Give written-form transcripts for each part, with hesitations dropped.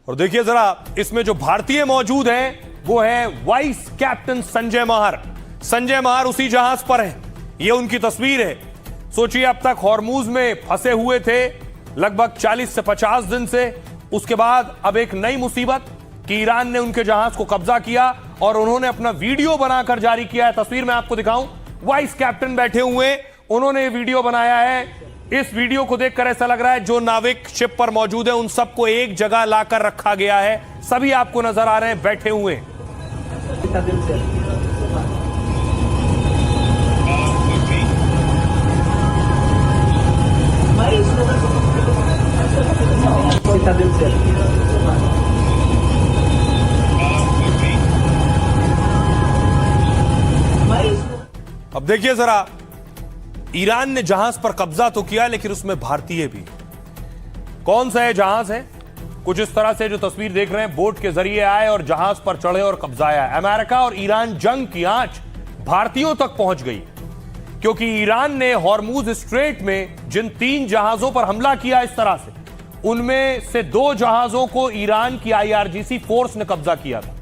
और देखिए जरा इसमें जो भारतीय मौजूद हैं वो है वाइस कैप्टन संजय महार। संजय महार उसी जहाज पर है, ये उनकी तस्वीर है। सोचिए अब तक हॉर्मूज में फंसे हुए थे लगभग 40 से 50 दिन से। उसके बाद अब एक नई मुसीबत कि ईरान ने उनके जहाज को कब्जा किया और उन्होंने अपना वीडियो बनाकर जारी किया है। तस्वीर में आपको दिखाऊं, वाइस कैप्टन बैठे हुए, उन्होंने ये वीडियो बनाया है। इस वीडियो को देखकर ऐसा लग रहा है जो नाविक शिप पर मौजूद है उन सबको एक जगह लाकर रखा गया है। सभी आपको नजर आ रहे हैं बैठे हुए। अब देखिए जरा, ईरान ने जहाज पर कब्जा तो किया लेकिन उसमें भारतीय भी। कौन सा है जहाज है? कुछ इस तरह से जो तस्वीर देख रहे हैं, बोट के जरिए आए और जहाज पर चढ़े और कब्जाया। अमेरिका और ईरान जंग की आंच भारतीयों तक पहुंच गई क्योंकि ईरान ने हॉर्मूज स्ट्रेट में जिन 3 जहाजों पर हमला किया इस तरह से, उनमें से 2 जहाजों को ईरान की आईआरजीसी फोर्स ने कब्जा किया था।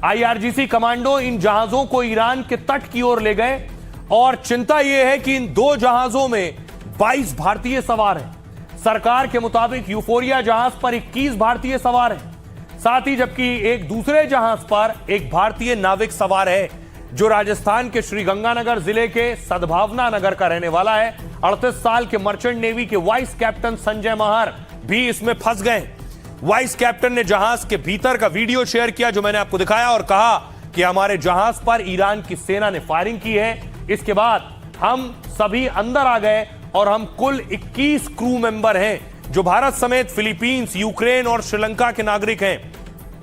आईआरजीसी कमांडो इन जहाजों को ईरान के तट की ओर ले गए और चिंता यह है कि इन 2 जहाजों में 22 भारतीय सवार हैं। सरकार के मुताबिक यूफोरिया जहाज पर 21 भारतीय सवार हैं। साथ ही जबकि एक दूसरे जहाज पर एक भारतीय नाविक सवार है जो राजस्थान के श्रीगंगानगर जिले के सद्भावना नगर का रहने वाला है। 38 साल के मर्चेंट नेवी के वाइस कैप्टन संजय महार भी इसमें फंस गए। वाइस कैप्टन ने जहाज के भीतर का वीडियो शेयर किया जो मैंने आपको दिखाया और कहा कि हमारे जहाज पर ईरान की सेना ने फायरिंग की है। इसके बाद हम सभी अंदर आ गए और हम कुल 21 क्रू मेंबर हैं जो भारत समेत फिलीपींस, यूक्रेन और श्रीलंका के नागरिक हैं।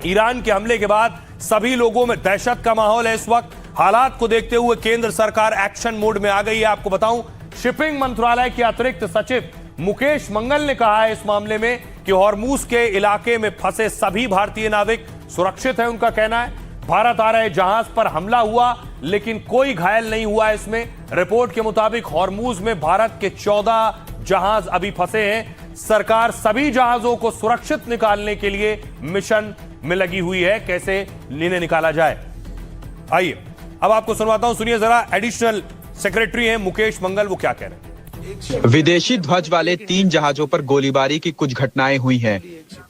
ईरान के हमले के बाद सभी लोगों में दहशत का माहौल है। इस वक्त हालात को देखते हुए केंद्र सरकार एक्शन मोड में आ गई है। आपको बताऊं, शिपिंग मंत्रालय के अतिरिक्त सचिव मुकेश मंगल ने कहा है इस मामले में कि हॉर्मूज के इलाके में फंसे सभी भारतीय नाविक सुरक्षित हैं। उनका कहना है भारत आ रहे जहाज पर हमला हुआ लेकिन कोई घायल नहीं हुआ। इसमें रिपोर्ट के मुताबिक हॉर्मूज में भारत के 14 जहाज अभी फंसे हैं। सरकार सभी जहाजों को सुरक्षित निकालने के लिए मिशन में लगी हुई है, कैसे इन्हें निकाला जाए। आइए अब आपको सुनवाता हूं, सुनिए जरा। एडिशनल सेक्रेटरी हैं मुकेश मंगल, वो क्या कह रहे हैं। विदेशी ध्वज वाले 3 जहाजों पर गोलीबारी की कुछ घटनाएं हुई हैं।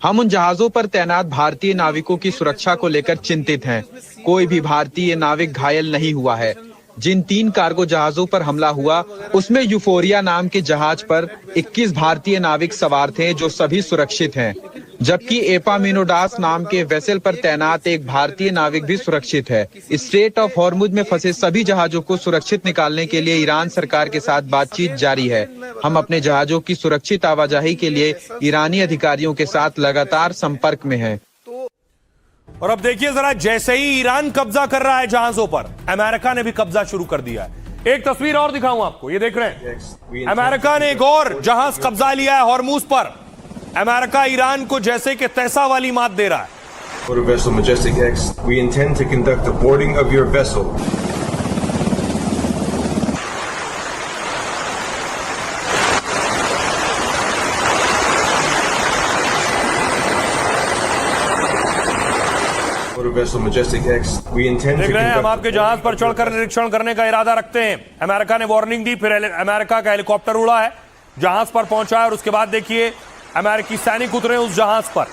हम उन जहाजों पर तैनात भारतीय नाविकों की सुरक्षा को लेकर चिंतित हैं। कोई भी भारतीय नाविक घायल नहीं हुआ है। जिन 3 कार्गो जहाजों पर हमला हुआ उसमें यूफोरिया नाम के जहाज पर 21 भारतीय नाविक सवार थे जो सभी सुरक्षित हैं, जबकि एपामिनोडास नाम के वेसल पर तैनात एक भारतीय नाविक भी सुरक्षित है। स्ट्रेट ऑफ हॉर्मुज में फंसे सभी जहाजों को सुरक्षित निकालने के लिए ईरान सरकार के साथ बातचीत जारी है। हम अपने जहाजों की सुरक्षित आवाजाही के लिए ईरानी अधिकारियों के साथ लगातार संपर्क में हैं। और अब देखिए जरा, जैसे ही ईरान कब्जा कर रहा है जहाजों पर, अमेरिका ने भी कब्जा शुरू कर दिया है। एक तस्वीर और दिखाऊं आपको, ये देख रहे हैं, अमेरिका ने एक और जहाज कब्जा लिया है हॉर्मूज पर। अमेरिका ईरान को जैसे कि तैसा वाली मात दे रहा है। Motor vessel Majestic X, we intend to conduct the boarding of your vessel. Motor vessel Majestic X, we intend to देख रहे हैं, हम आपके जहाज पर conduct चढ़कर निरीक्षण करने का इरादा रखते हैं। अमेरिका ने वार्निंग दी, फिर अमेरिका का हेलीकॉप्टर उड़ा है, जहाज पर पहुंचा है और उसके बाद देखिए अमेरिकी सैनिक उतरे उस जहाज पर।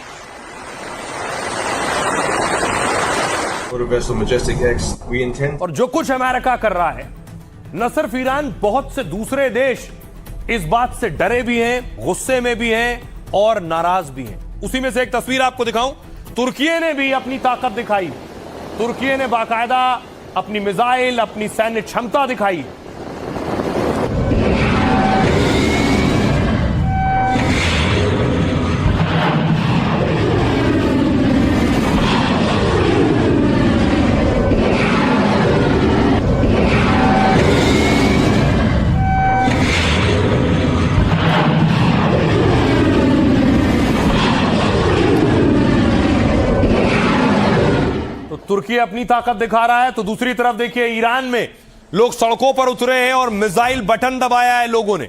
और जो कुछ अमेरिका कर रहा है, न सिर्फ ईरान, बहुत से दूसरे देश इस बात से डरे भी हैं, गुस्से में भी हैं और नाराज भी हैं। उसी में से एक तस्वीर आपको दिखाऊं, तुर्की ने भी अपनी ताकत दिखाई। तुर्की ने बाकायदा अपनी मिसाइल, अपनी सैन्य क्षमता दिखाई। तुर्की अपनी ताकत दिखा रहा है तो दूसरी तरफ देखिए ईरान में लोग सड़कों पर उतरे हैं और मिसाइल बटन दबाया है लोगों ने।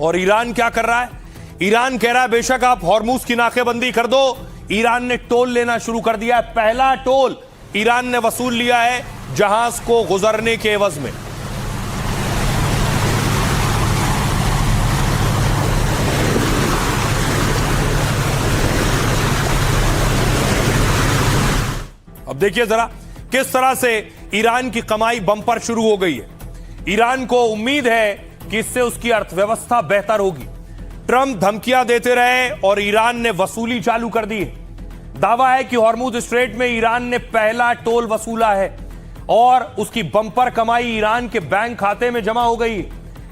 और ईरान क्या कर रहा है? ईरान कह रहा है बेशक आप हॉर्मूज की नाकेबंदी कर दो, ईरान ने टोल लेना शुरू कर दिया है। पहला टोल ईरान ने वसूल लिया है जहाज को गुजरने के एवज में। अब देखिए जरा किस तरह से ईरान की कमाई बम्पर शुरू हो गई है। ईरान को उम्मीद है कि इससे उसकी अर्थव्यवस्था बेहतर होगी। ट्रंप धमकियां देते रहे और ईरान ने वसूली चालू कर दी है। दावा है कि हॉर्मुज स्ट्रेट में ईरान ने पहला टोल वसूला है और उसकी बम्पर कमाई ईरान के बैंक खाते में जमा हो गई है।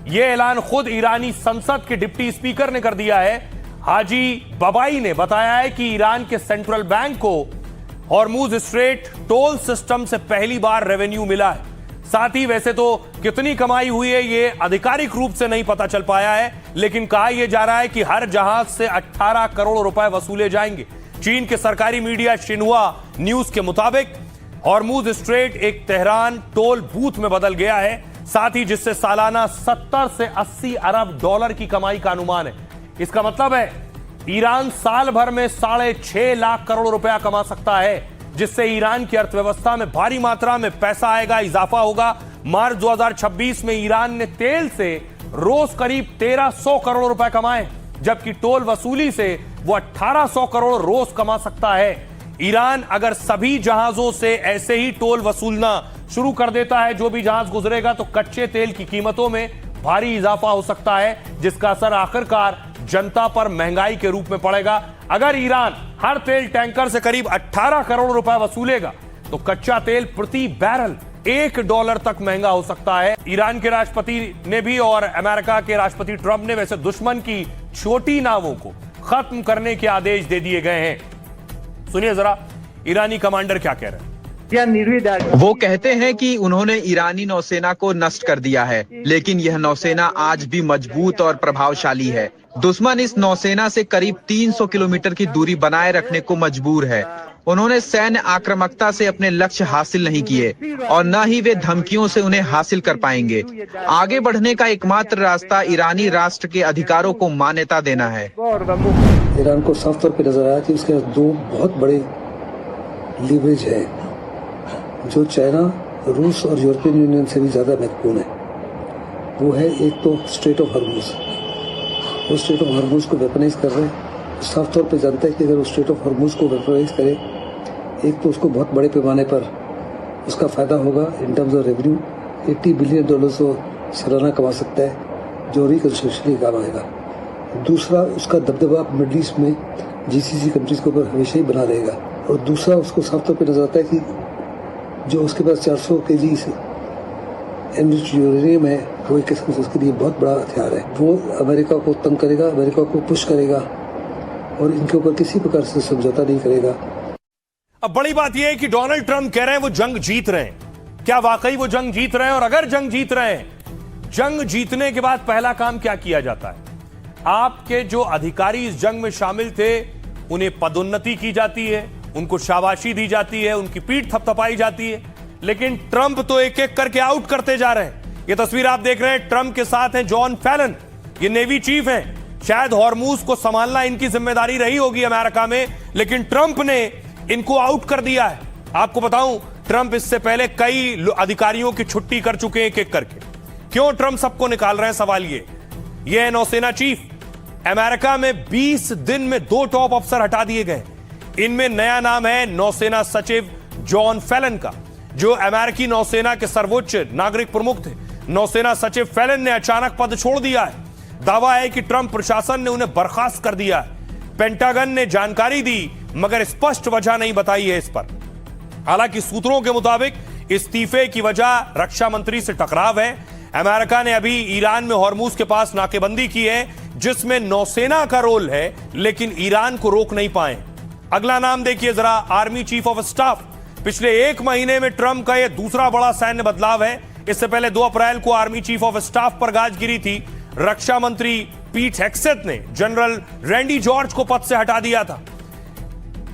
यह ऐलान खुद ईरानी संसद के डिप्टी स्पीकर ने कर दिया है। हाजी बबाई ने बताया है कि ईरान के सेंट्रल बैंक को हॉर्मुज स्ट्रेट टोल सिस्टम से पहली बार रेवेन्यू मिला है। साथ ही वैसे तो कितनी कमाई हुई है ये आधिकारिक रूप से नहीं पता चल पाया है, लेकिन कहा यह जा रहा है कि हर जहाज से 18 करोड़ रुपए वसूले जाएंगे। चीन के सरकारी मीडिया शिन्हुआ न्यूज के मुताबिक हॉर्मुज स्ट्रेट एक तेहरान टोल बूथ में बदल गया है, साथ ही जिससे सालाना 70 से 80 अरब डॉलर की कमाई का अनुमान है। इसका मतलब है ईरान साल भर में 6.5 लाख करोड़ रुपया कमा सकता है, जिससे ईरान की अर्थव्यवस्था में भारी मात्रा में पैसा आएगा, इजाफा होगा। मार्च 2026 में ईरान ने तेल से रोज करीब 1300 करोड़ रुपए कमाए, जबकि टोल वसूली से वो 1800 करोड़ रोज कमा सकता है। ईरान अगर सभी जहाजों से ऐसे ही टोल वसूलना शुरू कर देता है, जो भी जहाज गुजरेगा, तो कच्चे तेल की कीमतों में भारी इजाफा हो सकता है, जिसका असर आखिरकार जनता पर महंगाई के रूप में पड़ेगा। अगर ईरान हर तेल टैंकर से करीब 18 करोड़ रुपए वसूलेगा तो कच्चा तेल प्रति बैरल $1 तक महंगा हो सकता है। ईरान के राष्ट्रपति ने भी और अमेरिका के राष्ट्रपति ट्रंप ने वैसे दुश्मन की छोटी नावों को खत्म करने के आदेश दे दिए गए हैं। सुनिए जरा ईरानी कमांडर क्या कह रहे हैं। वो कहते हैं कि उन्होंने ईरानी नौसेना को नष्ट कर दिया है, लेकिन यह नौसेना आज भी मजबूत और प्रभावशाली है। दुश्मन इस नौसेना से करीब 300 किलोमीटर की दूरी बनाए रखने को मजबूर है। उन्होंने सैन्य आक्रामकता से अपने लक्ष्य हासिल नहीं किए और न ही वे धमकियों से उन्हें हासिल कर पाएंगे। आगे बढ़ने का एकमात्र रास्ता ईरानी राष्ट्र के अधिकारों को मान्यता देना है। ईरान को साफ तौर पर नजर आया कि उसके दो बहुत बड़े लीवरेज है, जो चाइना, रूस और यूरोपियन यूनियन से भी ज्यादा महत्वपूर्ण है। वो है एक तो स्ट्रेट ऑफ हॉर्मुज। वो स्ट्रेट ऑफ हॉर्मुज को वेपनाइज कर रहे हैं। साफ तौर पे जानता है कि अगर वो स्ट्रेट ऑफ हॉर्मुज को वेपनाइज करे, एक तो उसको बहुत बड़े पैमाने पर उसका फायदा होगा in terms of revenue. $80 billion वो सालाना कमा सकता है, जो रिकंस्ट्रक्शन ही काम आएगा। दूसरा, उसका दबदबा मिडल ईस्ट में GCC कंट्रीज के ऊपर हमेशा ही बना रहेगा। और दूसरा, उसको साफ तौर पर नजर आता है कि जो उसके पास 400 kg से एनरिच्ड यूरेनियम है, वो एक किस्म से उसके लिए बहुत बड़ा हथियार है। वो अमेरिका को तंग करेगा, अमेरिका को पुश करेगा और इनके ऊपर किसी प्रकार से समझौता नहीं करेगा। अब बड़ी बात यह है कि डोनाल्ड ट्रंप कह रहे हैं वो जंग जीत रहे हैं। क्या वाकई वो जंग जीत रहे हैं? और अगर जंग जीत रहे हैं, जंग जीतने के बाद पहला काम क्या किया जाता है? आपके जो अधिकारी इस जंग में शामिल थे, उन्हें पदोन्नति की जाती है, उनको शाबाशी दी जाती है, उनकी पीठ थपथपाई जाती है। लेकिन ट्रंप तो एक एक करके आउट करते जा रहे हैं। ये तस्वीर आप देख रहे हैं, ट्रंप के साथ हैं जॉन फैलन, ये नेवी चीफ हैं। शायद हॉर्मुज को संभालना इनकी जिम्मेदारी रही होगी अमेरिका में, लेकिन ट्रंप ने इनको आउट कर दिया है। आपको बताऊं, ट्रंप इससे पहले कई अधिकारियों की छुट्टी कर चुके हैं एक एक करके। क्यों ट्रंप सबको निकाल रहे हैं? सवाल ये है नौसेना चीफ। अमेरिका में 20 दिन में 2 टॉप अफसर हटा दिए गए। इनमें नया नाम है नौसेना सचिव जॉन फैलन का, जो अमेरिकी नौसेना के सर्वोच्च नागरिक प्रमुख थे। नौसेना सचिव फैलन ने अचानक पद छोड़ दिया है। दावा है कि ट्रंप प्रशासन ने उन्हें बर्खास्त कर दिया है। पेंटागन ने जानकारी दी, मगर स्पष्ट वजह नहीं बताई है इस पर। हालांकि सूत्रों के मुताबिक इस्तीफे की वजह रक्षा मंत्री से टकराव है। अमेरिका ने अभी ईरान में हॉर्मुज के पास नाकेबंदी की है, जिसमें नौसेना का रोल है, लेकिन ईरान को रोक नहीं पाए। अगला नाम देखिए जरा, आर्मी चीफ ऑफ स्टाफ। पिछले 1 महीने में ट्रंप का यह दूसरा बड़ा सैन्य बदलाव है। इससे पहले 2 अप्रैल को आर्मी चीफ ऑफ स्टाफ पर गाज गिरी थी। रक्षा मंत्री पीट हेग्सेथ ने जनरल रैंडी जॉर्ज को पद से हटा दिया था।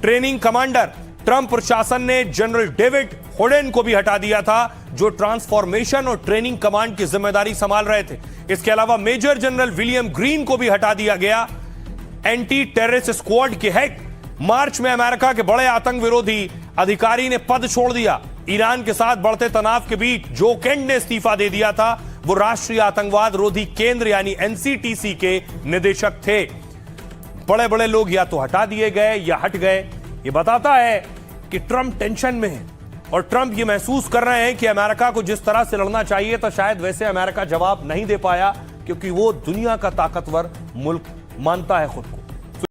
ट्रेनिंग कमांडर ट्रंप प्रशासन ने जनरल डेविड होडेन को भी हटा दिया था, जो ट्रांसफॉर्मेशन और ट्रेनिंग कमांड की जिम्मेदारी संभाल रहे थे। इसके अलावा मेजर जनरल विलियम ग्रीन को भी हटा दिया गया। एंटी टेररिस्ट स्क्वाड के हेड, मार्च में अमेरिका के बड़े आतंक विरोधी अधिकारी ने पद छोड़ दिया। ईरान के साथ बढ़ते तनाव के बीच जो केंट ने इस्तीफा दे दिया था, वो राष्ट्रीय आतंकवाद रोधी केंद्र यानी एनसीटीसी के निदेशक थे। बड़े बड़े लोग या तो हटा दिए गए या हट गए। ये बताता है कि ट्रंप टेंशन में है और ट्रंप ये महसूस कर रहे हैं कि अमेरिका को जिस तरह से लड़ना चाहिए था, शायद वैसे अमेरिका जवाब नहीं दे पाया, क्योंकि वो दुनिया का ताकतवर मुल्क मानता है खुद को।